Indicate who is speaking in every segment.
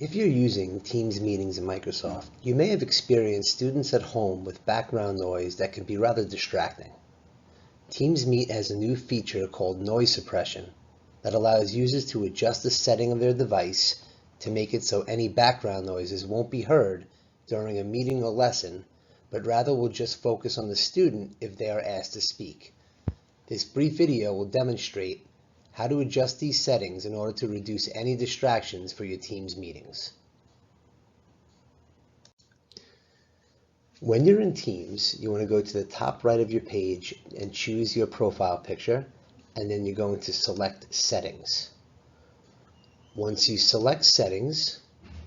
Speaker 1: If you're using Teams meetings in Microsoft, you may have experienced students at home with background noise that can be rather distracting. Teams Meet has a new feature called noise suppression that allows users to adjust the setting of their device to make it so any background noises won't be heard during a meeting or lesson, but rather will just focus on the student if they are asked to speak. This brief video will demonstrate how to adjust these settings in order to reduce any distractions for your Teams meetings. When you're in Teams, you want to go to the top right of your page and choose your profile picture, and then you're going to select Settings. Once you select Settings,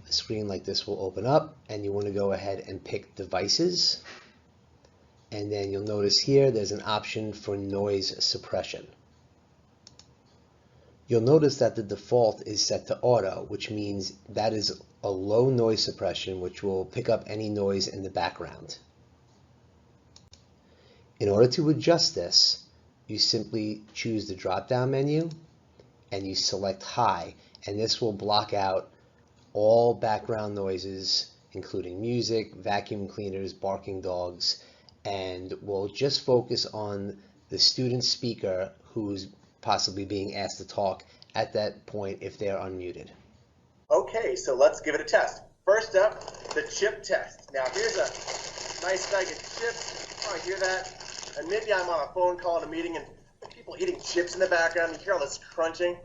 Speaker 1: a screen like this will open up, and you want to go ahead and pick Devices, and then you'll notice here there's an option for noise suppression. You'll notice that the default is set to auto, which means that is a low noise suppression which will pick up any noise in the background. In order to adjust this, you simply choose the drop-down menu and you select high, and this will block out all background noises, including music, vacuum cleaners, barking dogs, and will just focus on the student speaker who's possibly being asked to talk at that point if they're unmuted.
Speaker 2: Okay, so let's give it a test. First up, the chip test. Now here's a nice bag of chips. Oh, I hear that? And maybe I'm on a phone call in a meeting and people eating chips in the background. You hear all this crunching.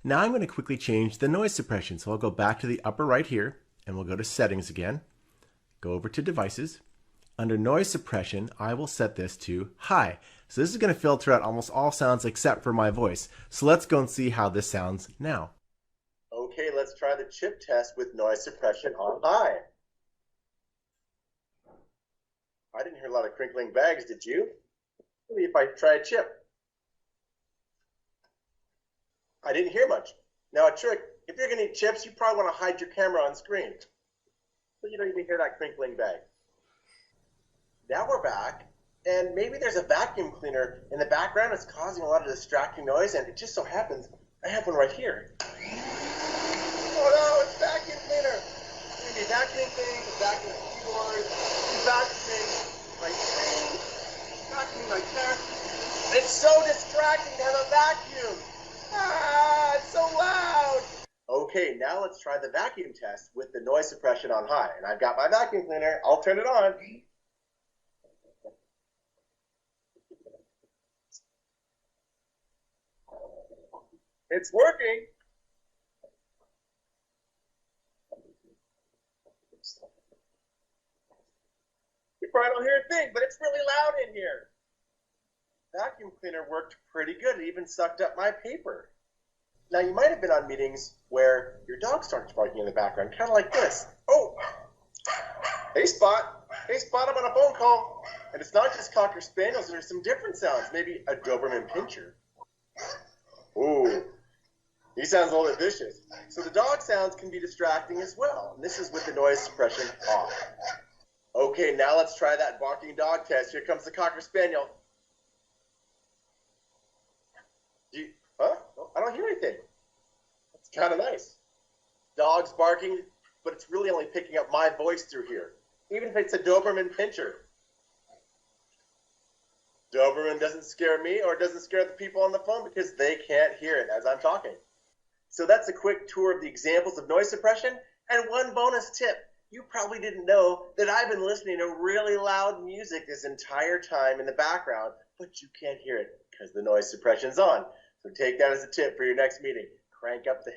Speaker 3: Now I'm going to quickly change the noise suppression. So I'll go back to the upper right here and we'll go to Settings again. Go over to Devices. Under noise suppression, I will set this to high. So this is going to filter out almost all sounds except for my voice. So let's go and see how this sounds now.
Speaker 2: Okay, let's try the chip test with noise suppression on high. I didn't hear a lot of crinkling bags, did you? Maybe if I try a chip. I didn't hear much. Now a trick, if you're going to eat chips, you probably want to hide your camera on screen, so you don't even hear that crinkling bag. Now we're back, and maybe there's a vacuum cleaner in the background that's causing a lot of distracting noise, and it just so happens I have one right here. Oh no, it's vacuum cleaner! Maybe vacuuming things, vacuuming the keyboard, vacuuming my screen, vacuuming my desk. It's so distracting to have a vacuum! Ah, it's so loud! Okay, now let's try the vacuum test with the noise suppression on high. And I've got my vacuum cleaner. I'll turn it on. It's working. You probably don't hear a thing, but it's really loud in here. Vacuum cleaner worked pretty good. It even sucked up my paper. Now, you might have been on meetings where your dog starts barking in the background, kind of like this. Oh, hey, Spot. Hey, Spot, I'm on a phone call. And it's not just Cocker Spaniels. There's some different sounds. Maybe a Doberman Pinscher. Ooh. He sounds a little bit vicious. So the dog sounds can be distracting as well. And this is with the noise suppression off. Okay, now let's try that barking dog test. Here comes the Cocker Spaniel. Huh? I don't hear anything. It's kind of nice. Dog's barking, but it's really only picking up my voice through here. Even if it's a Doberman Pinscher. Doberman doesn't scare me or doesn't scare the people on the phone because they can't hear it as I'm talking. So that's a quick tour of the examples of noise suppression. And one bonus tip. You probably didn't know that I've been listening to really loud music this entire time in the background, but you can't hear it because the noise suppression's on. So take that as a tip for your next meeting. Crank up the